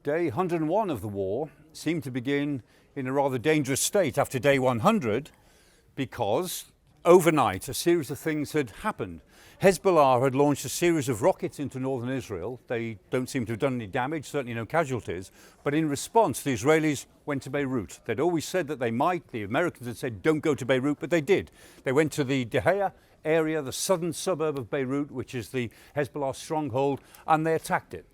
Day 101 of the war seemed to begin in a rather dangerous state after day 100 because overnight a series of things had happened. Hezbollah had launched a series of rockets into northern Israel. They don't seem to have done any damage, certainly no casualties. But in response, the Israelis went to Beirut. They'd always said that they might. The Americans had said, don't go to Beirut, but they did. They went to the Dahaya area, the southern suburb of Beirut, which is the Hezbollah stronghold, and they attacked it.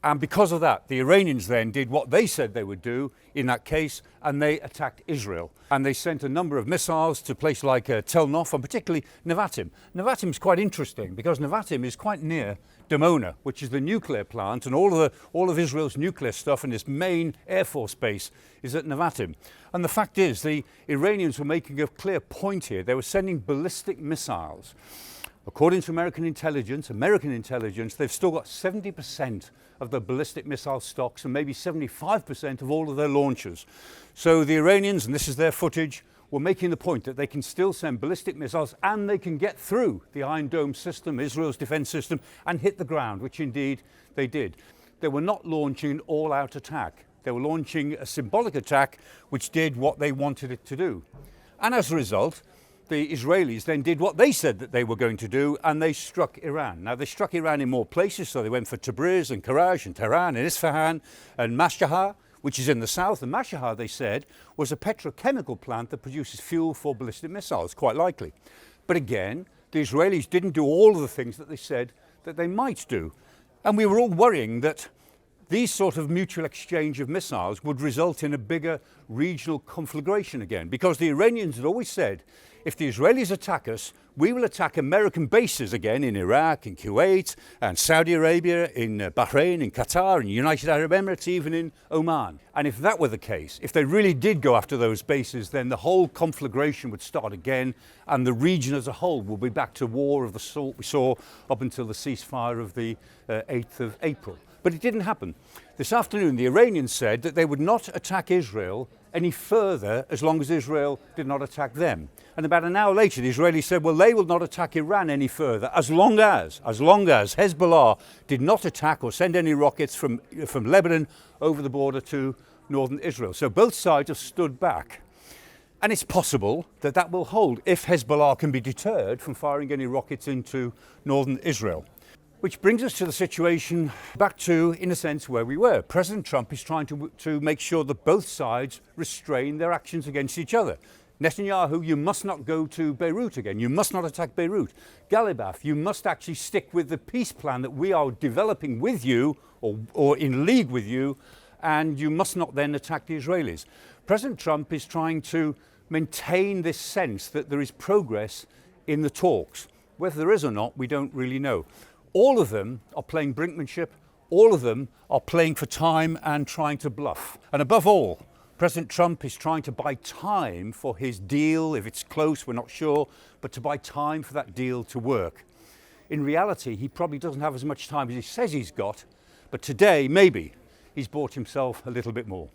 And because of that, the Iranians then did what they said they would do in that case, and they attacked Israel. And they sent a number of missiles to places like Tel Nof and particularly Nevatim. Nevatim is quite interesting because Nevatim is quite near Dimona, which is the nuclear plant, and all of Israel's nuclear stuff and its main Air Force base is at Nevatim. And the fact is, the Iranians were making a clear point here. They were sending ballistic missiles. According to American intelligence, they've still got 70% of the ballistic missile stocks and maybe 75% of all of their launchers. So the Iranians, and this is their footage, were making the point that they can still send ballistic missiles and they can get through the Iron Dome system, Israel's defense system, and hit the ground, which indeed they did. They were not launching an all-out attack. They were launching a symbolic attack which did what they wanted it to do. And as a result, the Israelis then did what they said that they were going to do, and they struck Iran. Now, they struck Iran in more places, so they went for Tabriz and Karaj and Tehran and Isfahan and Mashhad, which is in the south. And Mashhad, they said, was a petrochemical plant that produces fuel for ballistic missiles, quite likely. But again, the Israelis didn't do all of the things that they said that they might do. And we were all worrying that these sort of mutual exchange of missiles would result in a bigger regional conflagration again, because the Iranians had always said, if the Israelis attack us, we will attack American bases again in Iraq, in Kuwait, and Saudi Arabia, in Bahrain, in Qatar, in United Arab Emirates, even in Oman. And if that were the case, if they really did go after those bases, then the whole conflagration would start again, and the region as a whole will be back to war of the sort we saw up until the ceasefire of the 8th of April. But it didn't happen. This afternoon, the Iranians said that they would not attack Israel any further as long as Israel did not attack them. And about an hour later, the Israelis said, well, they will not attack Iran any further as long as Hezbollah did not attack or send any rockets from Lebanon over the border to northern Israel. So both sides have stood back. And it's possible that that will hold if Hezbollah can be deterred from firing any rockets into northern Israel. Which brings us to the situation back to, in a sense, where we were. President Trump is trying to make sure that both sides restrain their actions against each other. Netanyahu, you must not go to Beirut again. You must not attack Beirut. Galibaf, you must actually stick with the peace plan that we are developing with you or in league with you, and you must not then attack the Israelis. President Trump is trying to maintain this sense that there is progress in the talks. Whether there is or not, we don't really know. All of them are playing brinkmanship. All of them are playing for time and trying to bluff. And above all, President Trump is trying to buy time for his deal. If it's close, we're not sure, but to buy time for that deal to work. In reality, he probably doesn't have as much time as he says he's got, but today, maybe, he's bought himself a little bit more.